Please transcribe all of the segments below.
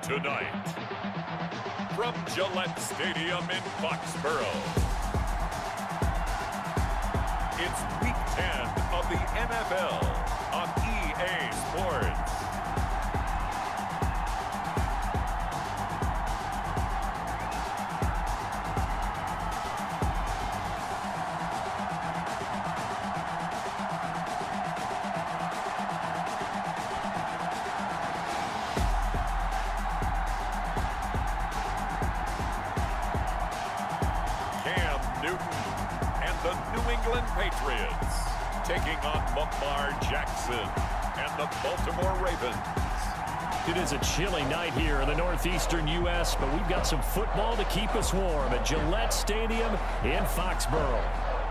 Tonight, from Gillette Stadium in Foxborough, it's Week 10 of the NFL on EA Sports. And the New England Patriots taking on Lamar Jackson and the Baltimore Ravens. It is a chilly night here in the northeastern U.S., but we've got some football to keep us warm at Gillette Stadium in Foxborough.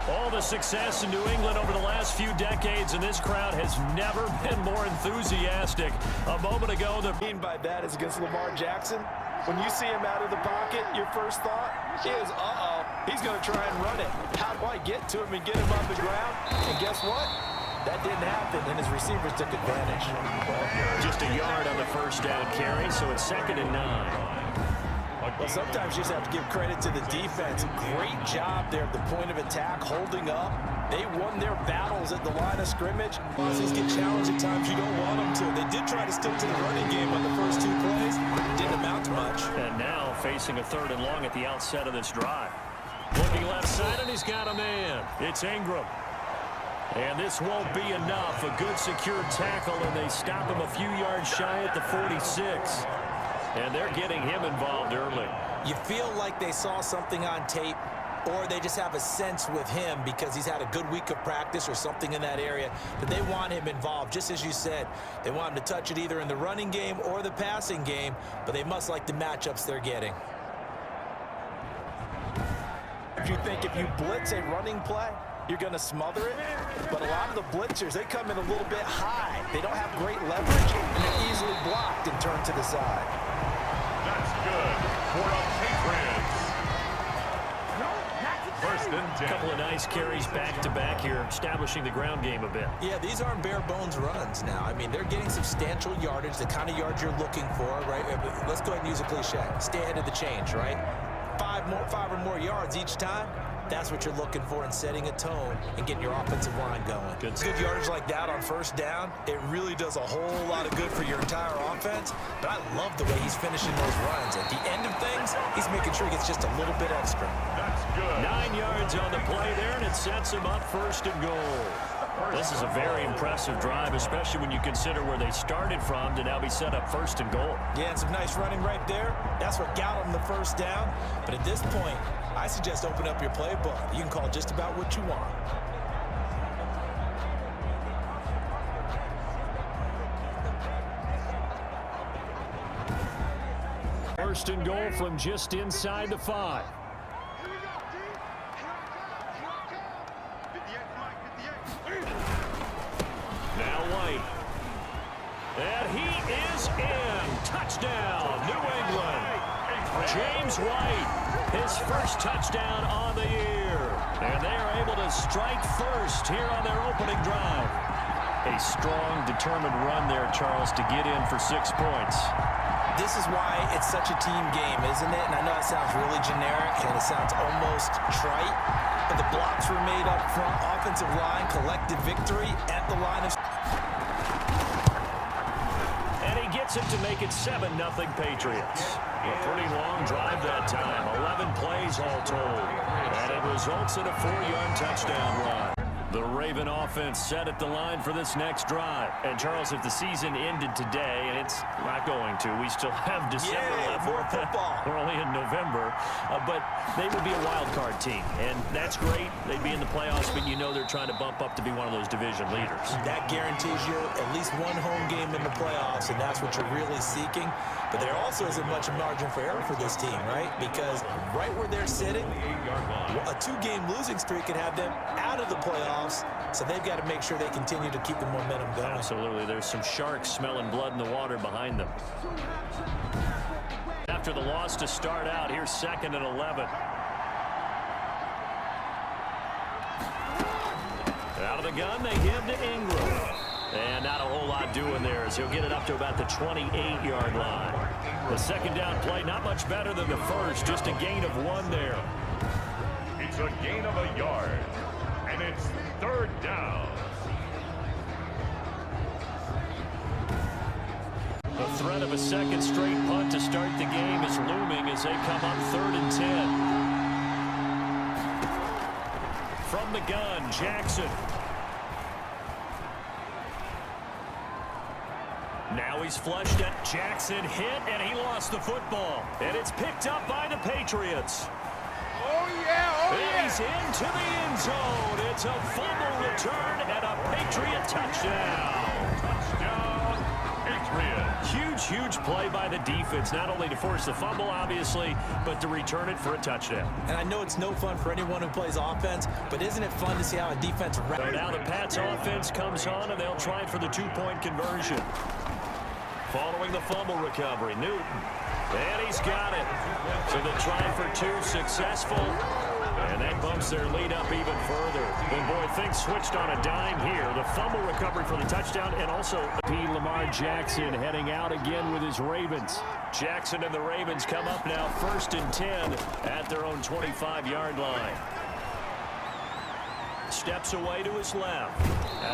All the success in New England over the last few decades, and this crowd has never been more enthusiastic. A moment ago, the mean by that is against Lamar Jackson. When you see him out of the pocket, your first thought is, he's going to try and run it. How do I get to him and get him on the ground? And guess what? That didn't happen, and his receivers took advantage. Just a yard on the first down carry, so it's 2nd and 9. Well, sometimes you just have to give credit to the defense. Great job there at the point of attack, holding up. They won their battles at the line of scrimmage. These get challenged at times you don't want them to. They did try to stick to the running game on the first 2 plays. Didn't amount to much. And now facing a 3rd and long at the outset of this drive. Looking left side, and he's got a man. It's Ingram. And this won't be enough. A good secure tackle, and they stop him a few yards shy at the 46. And they're getting him involved early. You feel like they saw something on tape, or they just have a sense with him because he's had a good week of practice or something in that area that they want him involved. Just as you said, they want him to touch it either in the running game or the passing game, but they must like the matchups they're getting. If you think if you blitz a running play, you're going to smother it, but a lot of the blitzers, they come in a little bit high. They don't have great leverage, and they're easily blocked and turned to the side. That's good for the Patriots. First and 10. A couple of nice carries back-to-back here, establishing the ground game a bit. Yeah, these aren't bare-bones runs now. I mean, they're getting substantial yardage, the kind of yards you're looking for, right? Let's go ahead and use a cliche. Stay ahead of the change, right? 5 or more yards each time. That's what you're looking for in setting a tone and getting your offensive line going. Good yardage like that on first down, it really does a whole lot of good for your entire offense. But I love the way he's finishing those runs. At the end of things, he's making sure he gets just a little bit extra. That's good. 9 yards on the play there, and it sets him up 1st and goal. This is a very impressive drive, especially when you consider where they started from to now be set up 1st and goal. Yeah, and some nice running right there. That's what got him the first down. But at this point, I suggest open up your playbook. You can call just about what you want. First and goal from just inside the 5. Now White. And he is in. Touchdown, New England. James White, his first touchdown on the year. And they are able to strike first here on their opening drive. A strong, determined run there, Charles, to get in for 6 points. This is why it's such a team game, isn't it? And I know it sounds really generic and it sounds almost trite, but the blocks were made up front. Offensive line, collective victory at the line of... And he gets it to make it 7-0 Patriots. A pretty long drive that time, 11 plays all told. And it results in a 4-yard touchdown run. The Raven offense set at the line for this next drive. And, Charles, if the season ended today, and it's not going to, we still have December left. More football. We're only in November. But they would be a wild card team. And that's great. They'd be in the playoffs, but you know they're trying to bump up to be one of those division leaders. That guarantees you at least one home game in the playoffs, and that's what you're really seeking. But there also isn't much margin for error for this team, right? Because right where they're sitting, a 2-game losing streak could have them out of the playoffs, so they've got to make sure they continue to keep the momentum going. Absolutely. There's some sharks smelling blood in the water behind them. After the loss to start out, here's 2nd and 11. Out of the gun, they give to Ingram. And not a whole lot doing there as he'll get it up to about the 28-yard line. The second down play, not much better than the first, just a gain of 1 there. It's a gain of a yard, and it's 3rd down. The threat of a second straight punt to start the game is looming as they come up 3rd and 10. From the gun, Jackson. Now he's flushed at Jackson, hit, and he lost the football. And it's picked up by the Patriots. Oh, yeah, and he's into the end zone. It's a fumble return and a Patriot touchdown. Touchdown, Patriots. Huge play by the defense, not only to force the fumble, obviously, but to return it for a touchdown. And I know it's no fun for anyone who plays offense, but isn't it fun to see how a defense... So now the Pats offense comes on, and they'll try for the 2-point conversion. Following the fumble recovery, Newton. And he's got it. So the try for 2 successful. And that bumps their lead up even further. And boy, things switched on a dime here. The fumble recovery for the touchdown, and also Lamar Jackson heading out again with his Ravens. Jackson and the Ravens come up now 1st and 10 at their own 25-yard line. Steps away to his left.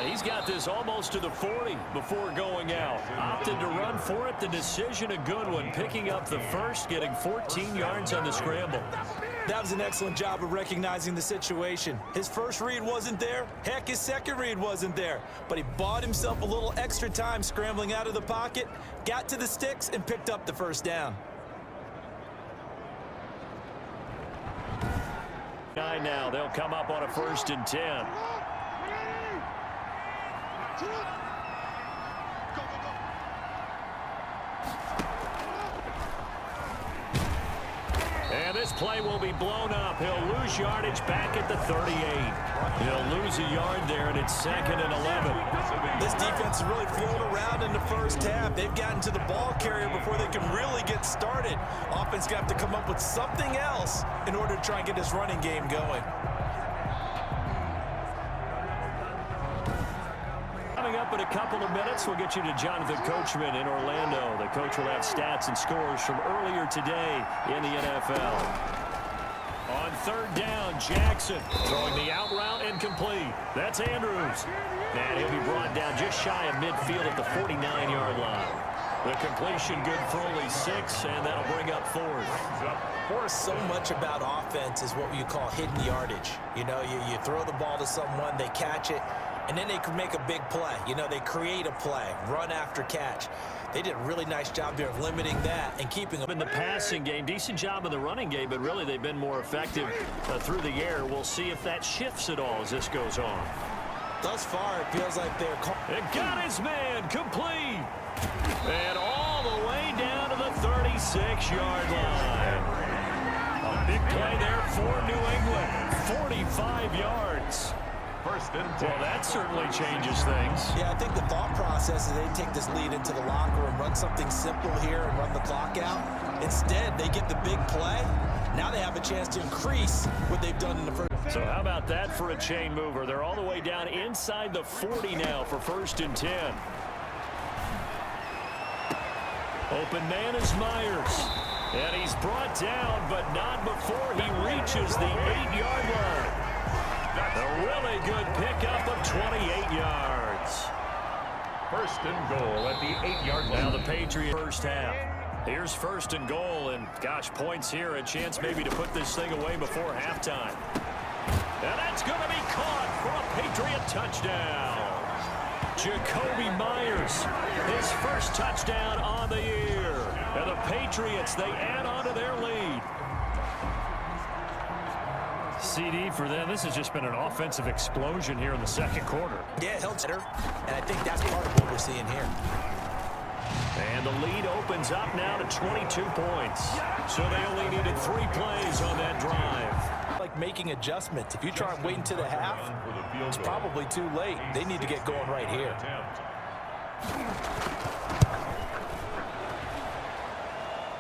He's got this almost to the 40 before going out. Opted to run for it. The decision a good one. Picking up the first, getting 14 yards on the scramble. That was an excellent job of recognizing the situation. His first read wasn't there. Heck, his second read wasn't there. But he bought himself a little extra time scrambling out of the pocket, got to the sticks, and picked up the first down. Now they'll come up on a 1st and 10. And this play will be blown up. He'll lose yardage back at the 38. He'll lose a yard there, and it's 2nd and 11. This defense has really flown around in the first half. They've gotten to the ball carrier before they can really get started. Offense going to have to come up with something else in order to try and get this running game going. Coming up in a couple of minutes, we'll get you to Jonathan Coachman in Orlando. The coach will have stats and scores from earlier today in the NFL. On 3rd down, Jackson throwing the out route incomplete. That's Andrews. And he'll be brought down just shy of midfield at the 49-yard line. The completion good for only 6, and that'll bring up 4th. So much about offense is what you call hidden yardage. You know, you throw the ball to someone, they catch it, and then they can make a big play. You know, they create a play, run after catch. They did a really nice job here of limiting that and keeping them in the passing game. Decent job in the running game, but really they've been more effective through the air. We'll see if that shifts at all as this goes on. Thus far, it feels like they're... It got his man complete. And all the way down to the 36-yard line. A big play there for New England. 45 yards. 1st and 10. Well, that certainly changes things. Yeah, I think the thought process is they take this lead into the locker room, run something simple here and run the clock out. Instead, they get the big play. Now they have a chance to increase what they've done in the first. So how about that for a chain mover? They're all the way down inside the 40 now for 1st and 10. Open man is Myers. And he's brought down, but not before he reaches the 8-yard line. A really good pickup of 28 yards. 1st and goal at the 8-yard line. Now the Patriots first half. Here's 1st and goal, and gosh, points here, a chance maybe to put this thing away before halftime. And that's going to be caught for a Patriot touchdown. Jacoby Myers, his first touchdown on the year. And the Patriots, they add on to their lead. CD for them. This has just been an offensive explosion here in the 2nd quarter. Yeah, held better, and I think that's part of what we're seeing here. And the lead opens up now to 22 points. So they only needed 3 plays on that drive. Like making adjustments. If you try and wait until the half, it's probably too late. They need to get going right here.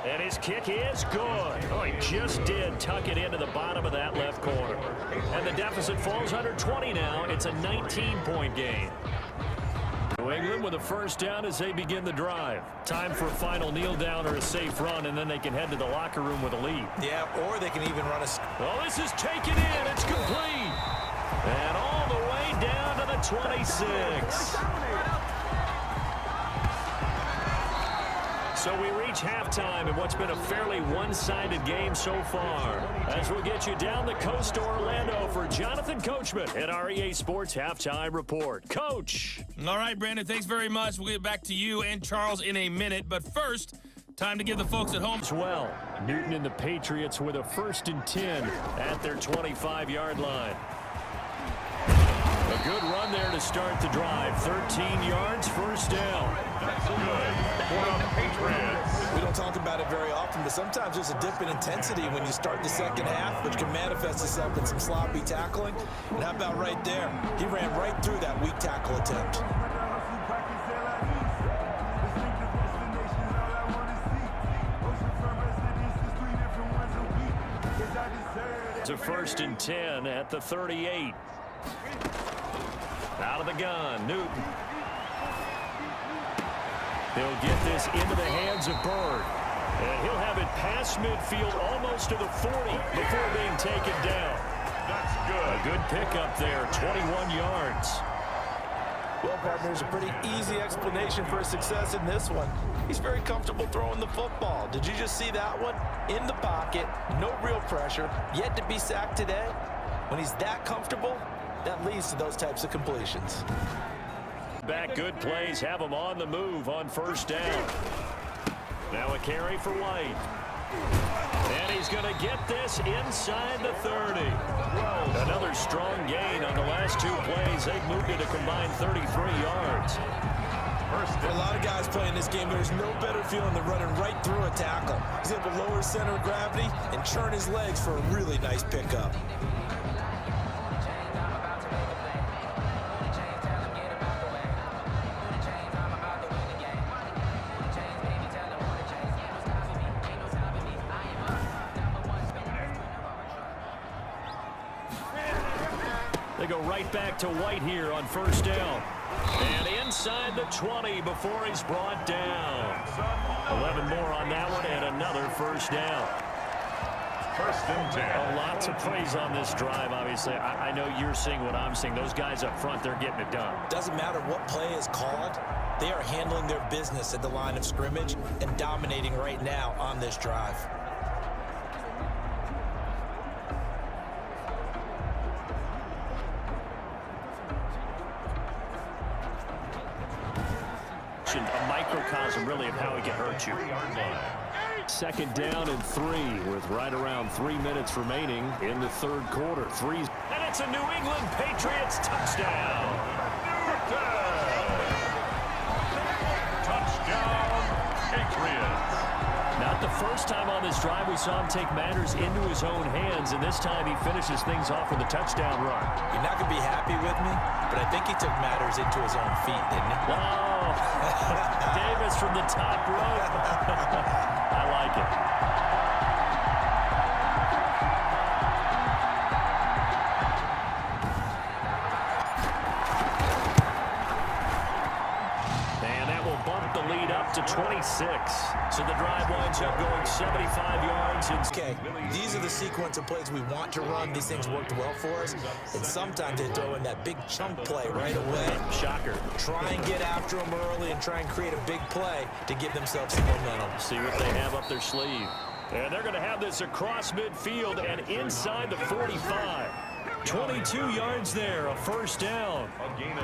And his kick is good. Oh, he just did tuck it into the bottom of that left corner. And the deficit falls under 20 now. It's a 19-point game. New England with a first down as they begin the drive. Time for a final kneel down or a safe run, and then they can head to the locker room with a lead. Yeah, or they can even run a... Well, this is taken in. It's complete. And all the way down to the 26. So we reach halftime in what's been a fairly one-sided game so far. As we'll get you down the coast to Orlando for Jonathan Coachman at our EA Sports Halftime Report. Coach. All right, Brandon, thanks very much. We'll get back to you and Charles in a minute. But first, time to give the folks at home As well, Newton and the Patriots with a 1st and 10 at their 25-yard line. A good run there to start the drive. 13 yards, first down. That's good for the Patriots. We don't talk about it very often, but sometimes there's a dip in intensity when you start the second half, which can manifest itself in some sloppy tackling. And how about right there? He ran right through that weak tackle attempt. It's a 1st and 10 at the 38. Out of the gun, Newton. They'll get this into the hands of Bird. And he'll have it past midfield almost to the 40 before being taken down. That's good. A good pickup there, 21 yards. Well, partner, there's a pretty easy explanation for his success in this one. He's very comfortable throwing the football. Did you just see that one? In the pocket, no real pressure, yet to be sacked today. When he's that comfortable, that leads to those types of completions. Back good plays have him on the move on 1st down. Now a carry for White. And he's going to get this inside the 30. Another strong gain on the last 2 plays. They've moved it a combined 33 yards. For a lot of guys playing this game, there's no better feeling than running right through a tackle. He's able to lower his center of gravity and churn his legs for a really nice pickup. They go right back to White here on 1st down. And inside the 20 before he's brought down. 11 more on that one and another 1st down. 1st and 10. A lot to praise on this drive, obviously. I know you're seeing what I'm seeing. Those guys up front, they're getting it done. Doesn't matter what play is called. They are handling their business at the line of scrimmage and dominating right now on this drive. A microcosm, really, of how he can hurt you. 2nd down and 3 with right around 3 minutes remaining in the 3rd quarter. And it's a New England Patriots touchdown. Touchdown, Patriots. Not the first time on this drive we saw him take matters into his own hands, and this time he finishes things off with a touchdown run. You're not going to be happy with me, but I think he took matters into his own feet, didn't he? Oh, Davis from the top rope. I like it. And that will bump the lead up to 26. So the drive winds up going 75 yards. Okay, these are the sequence of plays we want to run. These things worked well for us. And sometimes they throw in that big chunk play right away. Shocker. Try and get after them early and try and create a big play to give themselves some momentum. See what they have up their sleeve. And they're going to have this across midfield and inside the 45. 22 yards there, a 1st down.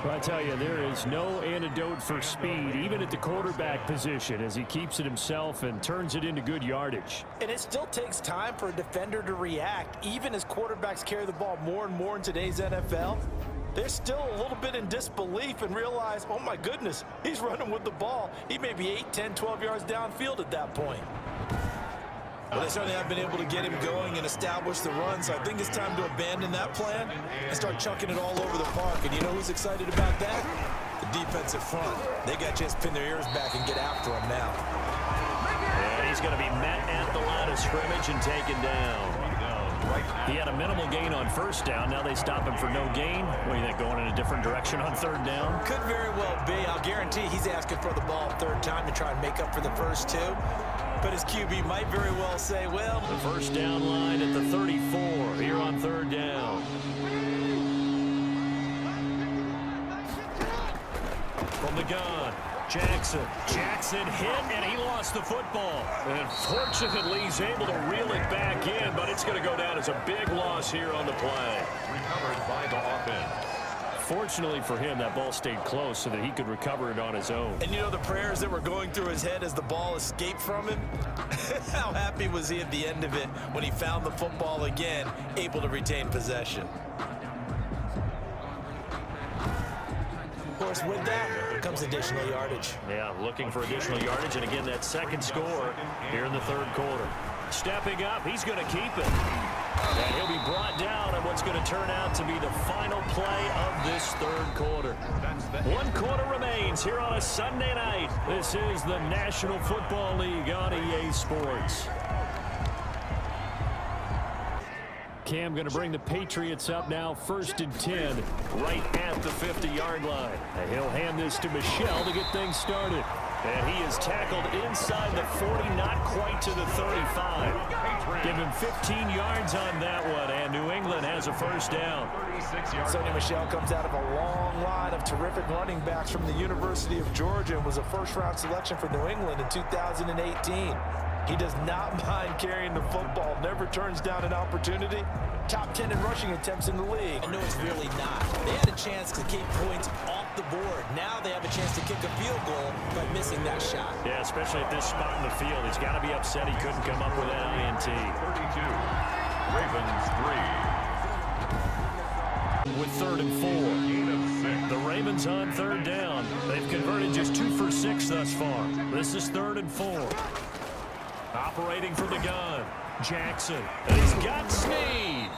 Well, I tell you, there is no antidote for speed, even at the quarterback position, as he keeps it himself and turns it into good yardage. And it still takes time for a defender to react. Even as quarterbacks carry the ball more and more in today's NFL, they're still a little bit in disbelief and realize, oh my goodness, he's running with the ball. He may be 8, 10, 12 yards downfield at that point. Well, they certainly have been able to get him going and establish the run, so I think it's time to abandon that plan and start chucking it all over the park. And you know who's excited about that? The defensive front. They got a chance to pin their ears back and get after him now. And he's going to be met at the line of scrimmage and taken down. He had a minimal gain on first down. Now they stop him for no gain. What do you think, going in a different direction on third down? Could very well be. I'll guarantee he's asking for the ball third time to try and make up for the first two. But his QB might very well say, well, the first down line at the 34 here on third down. From the gun, Jackson hit, and he lost the football. And fortunately, he's able to reel it back in, but it's going to go down as a big loss here on the play. Recovered by the offense. Fortunately for him, that ball stayed close so that he could recover it on his own. And you know the prayers that were going through his head as the ball escaped from him? How happy was he at the end of it when he found the football again, able to retain possession? Of course, with that comes additional yardage. Yeah, looking for additional yardage, and again, that second score here in the third quarter. Stepping up, he's going to keep it. And he'll be brought down on what's going to turn out to be the final play of this third quarter. 1 quarter remains here on a Sunday night. This is the National Football League on EA Sports. Cam going to bring the Patriots up now, 1st and 10, right at the 50-yard line. And he'll hand this to Michel to get things started. And he is tackled inside the 40, not quite to the 35. Give him 15 yards on that one, and New England has a first down. Sonny Michel comes out of a long line of terrific running backs from the University of Georgia and was a first-round selection for New England in 2018. He does not mind carrying the football, never turns down an opportunity. Top 10 in rushing attempts in the league. I know it's really not. They had a chance to keep points off the board. Now they have a chance to kick a field goal by missing that shot. Yeah, especially at this spot in the field. He's got to be upset he couldn't come up with that INT. 32. Ravens 3. With 3rd and 4. The Ravens on third down. They've converted just 2 for 6 thus far. This is 3rd and 4. Operating from the gun, Jackson. And he's got Snead.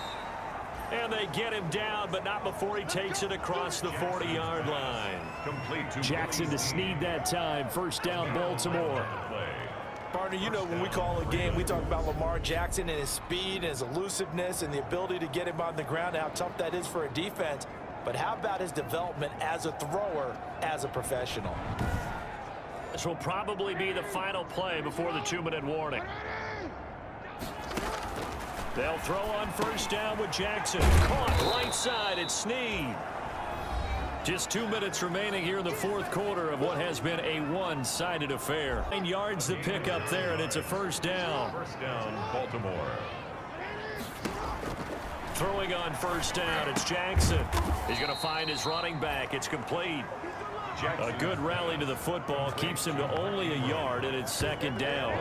And they get him down, but not before he takes it across the 40-yard line. Jackson to Snead that time. First down, Baltimore. Partner, you know when we call a game, we talk about Lamar Jackson and his speed and his elusiveness and the ability to get him on the ground, how tough that is for a defense. But how about his development as a thrower, as a professional? This will probably be the final play before the 2-minute warning. They'll throw on first down with Jackson. Caught right side at Snead. Just 2 minutes remaining here in the fourth quarter of what has been a one-sided affair. 9 yards to pick up there, and it's a first down. First down, Baltimore. Throwing on first down, it's Jackson. He's going to find his running back. It's complete. A good rally to the football keeps him to only a yard, and it's 2nd down.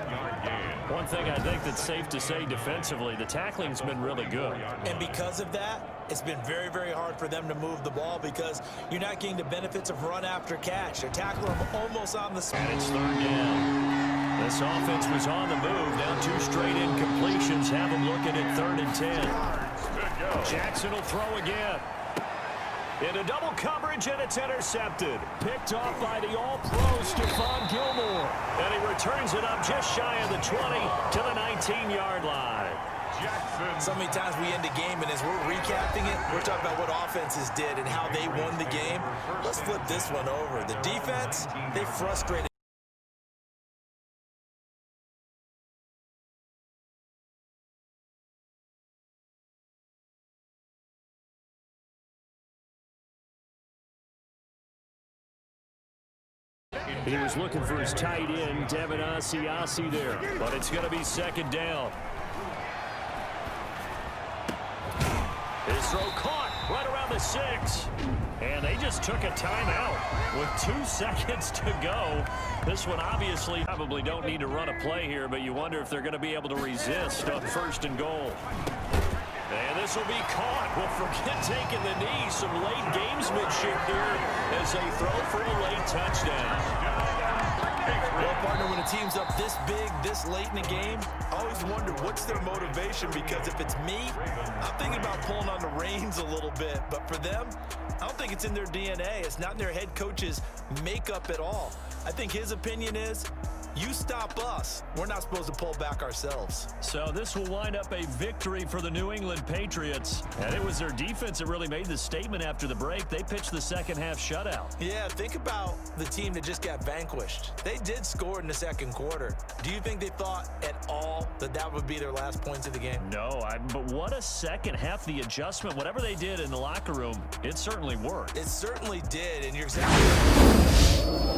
One thing I think that's safe to say defensively, the tackling's been really good. And because of that, it's been very, very hard for them to move the ball because you're not getting the benefits of run after catch. They're tackling them almost on the spot. And it's 3rd down. This offense was on the move. Now 2 straight incompletions have them looking at 3rd and 10. Jackson will throw again. Into double coverage, and it's intercepted. Picked off by the All-Pro, Stephon Gilmore. And he returns it up just shy of the 20 to the 19-yard line. So many times we end a game, and as we're recapping it, we're talking about what offenses did and how they won the game. Let's flip this one over. The defense, they frustrated. He was looking for his tight end, Devin Asiasi there, but it's going to be 2nd down. His throw caught right around the 6. And they just took a timeout with 2 seconds to go. This one obviously probably don't need to run a play here, but you wonder if they're going to be able to resist on 1st and goal. And this will be caught. Well, forget taking the knee. Some late gamesmanship here as they throw for a late touchdown. Well, partner, when a team's up this big, this late in the game, I always wonder what's their motivation, because if it's me, I'm thinking about pulling on the reins a little bit. But for them, I don't think it's in their DNA. It's not in their head coach's makeup at all. I think his opinion is, You stop us, we're not supposed to pull back ourselves. So this will wind up a victory for the New England Patriots. And it was their defense that really made the statement after the break. They pitched the second half shutout. Yeah, think about the team that just got vanquished. They did score in the second quarter. Do you think they thought at all that that would be their last points of the game? No, but what a second half. The adjustment, whatever they did in the locker room, it certainly worked. It certainly did, and you're exactly right.